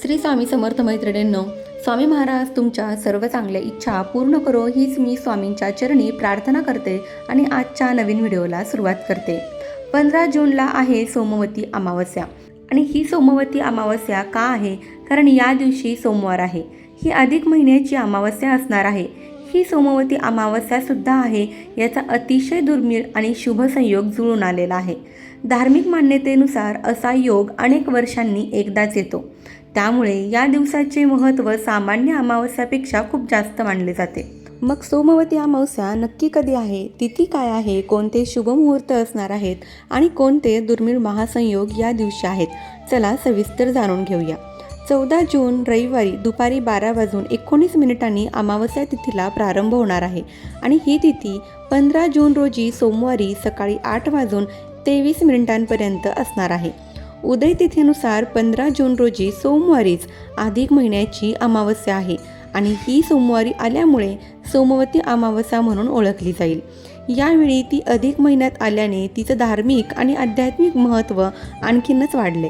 श्री स्वामी समर्थ मैत्रिणींनो, स्वामी महाराज तुमच्या सर्व चांगल्या इच्छा पूर्ण करो हीच मी स्वामींच्या चरणी प्रार्थना करते आणि आजच्या नवीन व्हिडिओला सुरुवात करते। 15 जूनला आहे सोमवती अमावस्या आणि ही सोमवती अमावस्या का आहे? कारण या दिवशी सोमवार आहे। ही अधिक महिन्याची अमावस्या असणार आहे। ही सोमवती अमावस्या सुद्धा आहे। याचा अतिशय दुर्मिळ आणि शुभ संयोग जुळून आलेला आहे। धार्मिक मान्यतेनुसार असा योग अनेक वर्षांनी एकदाच येतो। त्यामुळे या दिवसाचे महत्त्व सामान्य अमावस्यापेक्षा खूप जास्त मानले जाते। मग सोमवती अमावस्या नक्की कधी आहे, तिथी काय आहे, कोणते शुभ मुहूर्त असणार आहेत आणि कोणते दुर्मिळ महासंयोग या दिवशी आहेत, चला सविस्तर जाणून घेऊया। 14 जून रविवारी दुपारी 12:19 अमावस्या तिथीला प्रारंभ होणार आहे आणि ही तिथी 15 जून रोजी सोमवारी सकाळी 8:23 असणार आहे। उदय तिथीनुसार 15 जून रोजी सोमवारीच अधिक महिन्याची अमावस्या आहे आणि ही सोमवारी आल्यामुळे सोमवती अमावस्या म्हणून ओळखली जाईल। यावेळी ती अधिक महिन्यात आल्याने तिचं धार्मिक आणि आध्यात्मिक महत्त्व आणखीनच वाढले।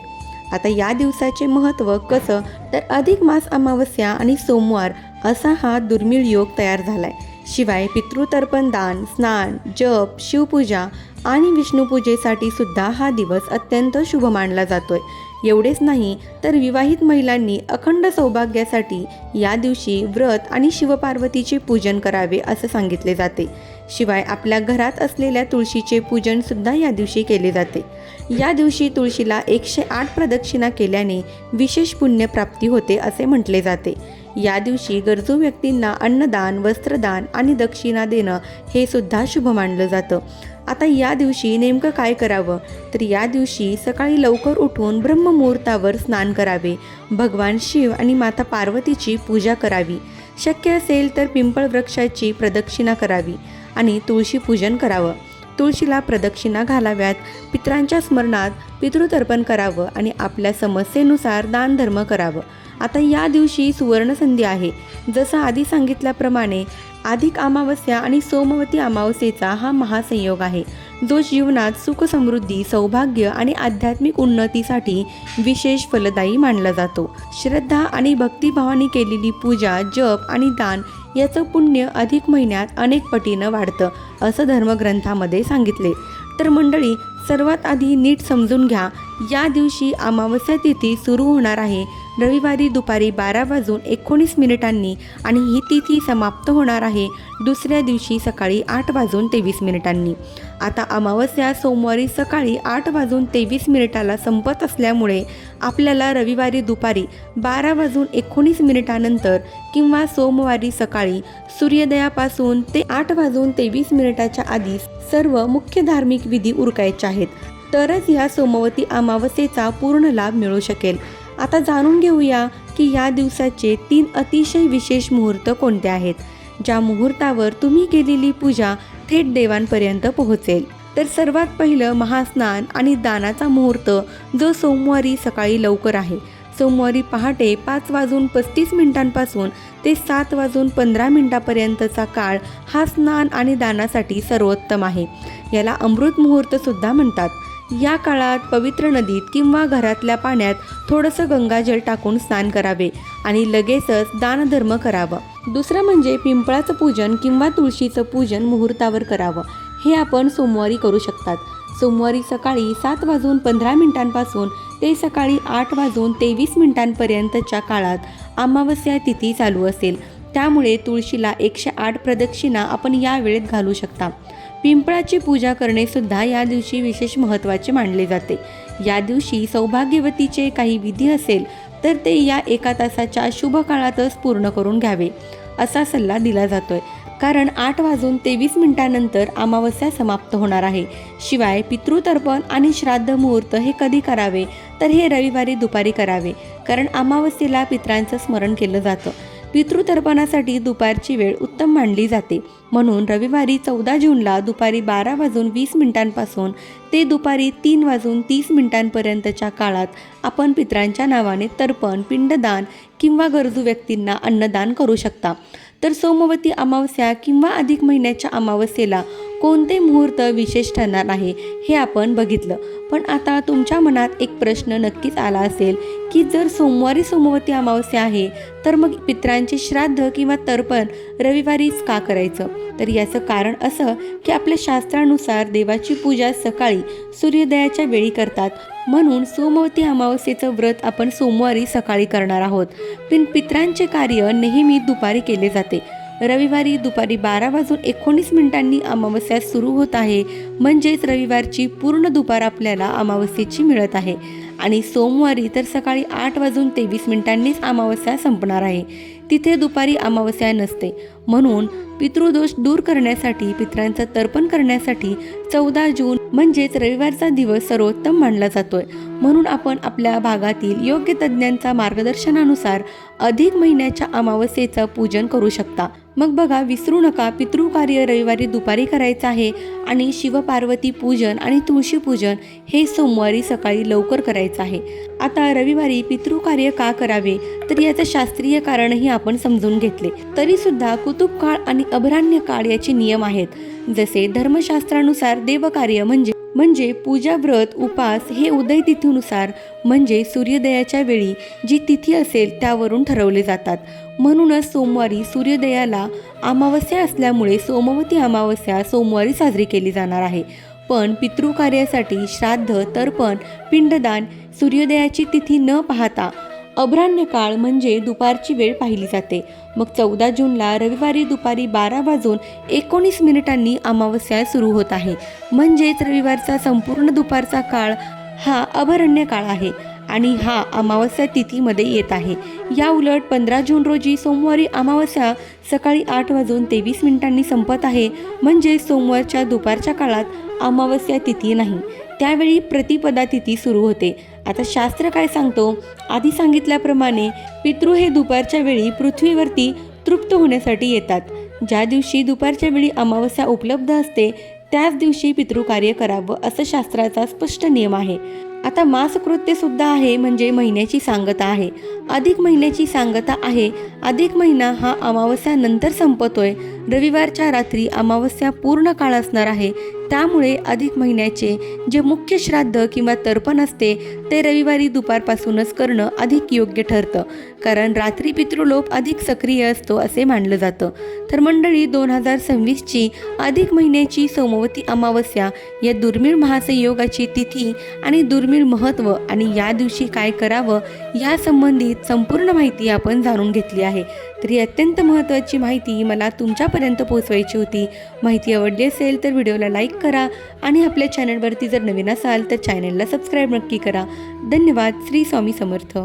आता या दिवसाचे महत्त्व कसं, तर अधिक मास अमावस्या आणि सोमवार असा हा दुर्मिळ योग तयार झालाय। शिवाय पितृतर्पण दान, स्नान, जप, शिवपूजा आणि विष्णुपूजेसाठी सुद्धा हा दिवस अत्यंत शुभ मानला जातोय। एवढेच नाही तर विवाहित महिलांनी अखंड सौभाग्यासाठी या दिवशी व्रत आणि शिवपार्वतीचे पूजन करावे असं सांगितले जाते। शिवाय आपल्या घरात असलेल्या तुळशीचे पूजन सुद्धा या दिवशी केले जाते। या दिवशी तुळशीला 108 प्रदक्षिणा केल्याने विशेष पुण्यप्राप्ती होते असे म्हटले जाते। या दिवशी गरजू व्यक्तींना अन्नदान, वस्त्रदान आणि दक्षिणा देणं हे सुद्धा शुभ मानलं जातं। आता या दिवशी नेमकं काय करावं, तर या दिवशी सकाळी लवकर उठून ब्रह्ममुहूर्तावर स्नान करावे, भगवान शिव आणि माता पार्वतीची पूजा करावी, शक्य असेल तर पिंपळ वृक्षाची प्रदक्षिणा करावी आणि तुळशी पूजन करावं। तुळशीला प्रदक्षिणा घालाव्यात, पितरांच्या स्मरणात पितृतर्पण करावं आणि आपल्या समस्येनुसार दानधर्म करावं। आता या दिवशी सुवर्णसंधी आहे। जसं आधी सांगितल्याप्रमाणे अधिक अमावस्या आणि सोमवती अमावस्येचा हा महासंयोग आहे, जो जीवनात सुख, समृद्धी, सौभाग्य आणि आध्यात्मिक उन्नतीसाठी विशेष फलदायी मानला जातो। श्रद्धा आणि भक्तिभावाने केलेली पूजा, जप आणि दान याचं पुण्य अधिक महिन्यात अनेक पटीनं वाढतं असं धर्मग्रंथामध्ये सांगितले। तर मंडळी, सर्वात आधी नीट समजून घ्या, या दिवशी अमावस्या तिथी सुरू होणार आहे रविवारी दुपारी 12:19 आणि ही तिथी समाप्त होणार आहे दुसऱ्या दिवशी सकाळी 8:23। आता अमावस्या सोमवारी सकाळी 8:23 संपत असल्यामुळे आपल्याला रविवारी दुपारी 12:19 नंतर किंवा सोमवारी सकाळी सूर्योदयापासून ते 8:23 आधी सर्व मुख्य धार्मिक विधी उरकायचे आहेत, तरच या सोमवती अमावस्येचा पूर्ण लाभ मिळू शकेल। आता जाणून घेऊया की या दिवसाचे 3 अतिशय विशेष मुहूर्त कोणते आहेत, ज्या मुहूर्तावर तुम्ही केलेली पूजा थेट देवांपर्यंत पोहोचेल। तर सर्वात पहिलं महास्नान आणि दानाचा मुहूर्त, जो सोमवारी सकाळी लवकर आहे। सोमवारी पहाटे 5:35 ते 7:15 काळ हा स्नान आणि दानासाठी सर्वोत्तम आहे। याला अमृत मुहूर्त सुद्धा म्हणतात। या काळात पवित्र नदीत किंवा घरातल्या पाण्यात थोडंसं गंगाजल टाकून स्नान करावे आणि लगेचच दानधर्म करावं। दुसरं म्हणजे पिंपळाचं पूजन किंवा तुळशीचं पूजन मुहूर्तावर करावं। हे आपण सोमवारी करू शकतात। सोमवारी सकाळी 7:15 ते सकाळी 8:23 काळात अमावस्या तिथी चालू असेल, त्यामुळे तुळशीला 108 प्रदक्षिणा आपण या वेळेत घालू शकता। पिंपळाची पूजा करणे सुद्धा या दिवशी विशेष महत्त्वाचे मानले जाते। या दिवशी सौभाग्यवतीचे काही विधी असेल तर ते या 1 तासाच्या शुभ काळातच पूर्ण करून घ्यावे असा सल्ला दिला जातोय, कारण 8:23 नंतर अमावस्या समाप्त होणार आहे। शिवाय पितृतर्पण आणि श्राद्ध मुहूर्त हे कधी करावे, तर हे रविवारी दुपारी करावे, कारण अमावस्येला पितरांचं स्मरण केलं जातं। पितृतर्पणासाठी दुपारची वेळ उत्तम मानली जाते, म्हणून रविवारी 14 जूनला दुपारी 12:20 ते दुपारी 3:30 काळात आपण पितरांच्या नावाने तर्पण, पिंडदान किंवा गरजू व्यक्तींना अन्नदान करू शकता। तर सोमवती अमावस्या किंवा अधिक महिन्याच्या अमावस्येला कोणते मुहूर्त विशेष ठरणार आहे हे आपण बघितलं। पण आता तुमच्या मनात एक प्रश्न नक्कीच आला असेल की जर सोमवारी सोमवती अमावस्या आहे तर मग पितरांचे श्राद्ध किंवा तर्पण रविवारीच का करायचं? तर याचं कारण असं की आपल्या शास्त्रानुसार देवाची पूजा सकाळी सूर्योदयाच्या वेळी करतात, म्हणून सोमवती अमावस्येचं व्रत आपण सोमवारी सकाळी करणार आहोत। पण पितरांचे कार्य नेहमी दुपारी केले जाते। रविवारी दुपारी 12:19 अमावस्या सुरू होत आहे, म्हणजेच रविवारची पूर्ण दुपार आपल्याला अमावस्येची मिळत आहे आणि सोमवारी तर सकाळी 8:23 अमावस्या संपणार आहे। तिथे दुपारी अमावस्या नसते, म्हणून पितृदोष दूर करण्यासाठी, पितरांचं तर्पण करण्यासाठी 14 जून म्हणजेच रविवारचा दिवस सर्वोत्तम मानला जातोय। म्हणून आपण आपल्या भागातील योग्य तज्ज्ञांच्या मार्गदर्शनानुसार अधिक महिन्याच्या अमावस्येचं पूजन करू शकता। मग बघा, विसरू नका, पितृकार्य रविवारी दुपारी करायचं आहे आणि शिवपार्वती पूजन आणि तुळशी पूजन हे सोमवारी सकाळी लवकर करायचं आहे। आता रविवारी पितृकार्य का करावे तर याचं शास्त्रीय कारणही आपण समजून घेतले। तरी सुद्धा कुतुब काळ आणि अभरान्य काळ याचे नियम आहेत। जसे धर्मशास्त्रानुसार देवकार्य म्हणजे पूजा, व्रत, उपास हे उदय तिथीनुसार म्हणजे सूर्योदयाच्या वेळी जी तिथी असेल त्यावरून ठरवले जातात। म्हणूनच सोमवारी सूर्योदयाला अमावस्या असल्यामुळे सोमवती अमावस्या सोमवारी साजरी केली जाणार आहे। पण पितृकार्यासाठी श्राद्ध, तर्पण, पिंडदान सूर्योदयाची तिथी न पाहता अभरान्य काळ म्हणजे दुपारची वेळ पाहिली जाते। मग 14 जूनला रविवारी दुपारी 12:19 अमावस्या सुरू होत आहे, म्हणजेच रविवारचा संपूर्ण दुपारचा काळ हा अभरान्य काळ आहे आणि हा अमावस्या तिथीमध्ये येत आहे। या उलट 15 जून रोजी सोमवारी अमावस्या सकाळी 8:23 संपत आहे, म्हणजे सोमवारच्या दुपारच्या काळात अमावस्या तिथी नाही, त्यावेळी प्रतिपदा तिथी सुरू होते। आता शास्त्र काय सांगतो? आधी सांगितल्याप्रमाणे पितृ हे दुपारच्या वेळी पृथ्वीवरती तृप्त होण्यासाठी येतात। ज्या दिवशी दुपारच्या वेळी अमावस्या उपलब्ध असते त्याच दिवशी पितृकार्य करावं असं शास्त्राचा स्पष्ट नियम आहे। आता मासकृत्य सुद्धा आहे, म्हणजे महिन्याची सांगता आहे। अधिक महिन्याची सांगता आहे। अधिक महिना हा अमावस्या नंतर संपतोय। रविवारच्या रात्री अमावस्या पूर्ण काळ असणार आहे, त्यामुळे अधिक महिन्याचे जे मुख्य श्राद्ध किंवा तर्पण असते ते रविवारी दुपारपासूनच करणं अधिक योग्य ठरतं, कारण रात्री पितृलोक अधिक सक्रिय असतो असे मानलं जातं। तर मंडळी, 2026ची अधिक महिन्याची सोमवती अमावस्या या दुर्मिळ महासंयोगाची तिथी आणि दुर्मिळ महत्त्व आणि या दिवशी काय करावं या संबंधित संपूर्ण माहिती आपण जाणून घेतली आहे। तर ही अत्यंत महत्त्वाची माहिती मला तुमच्यापर्यंत पोहोचवायची होती। माहिती आवडली असेल तर व्हिडिओला लाईक करा आणि आपल्या चॅनलवरती जर नवीन असाल तर चॅनलला सबस्क्राईब नक्की करा। धन्यवाद। श्री स्वामी समर्थ।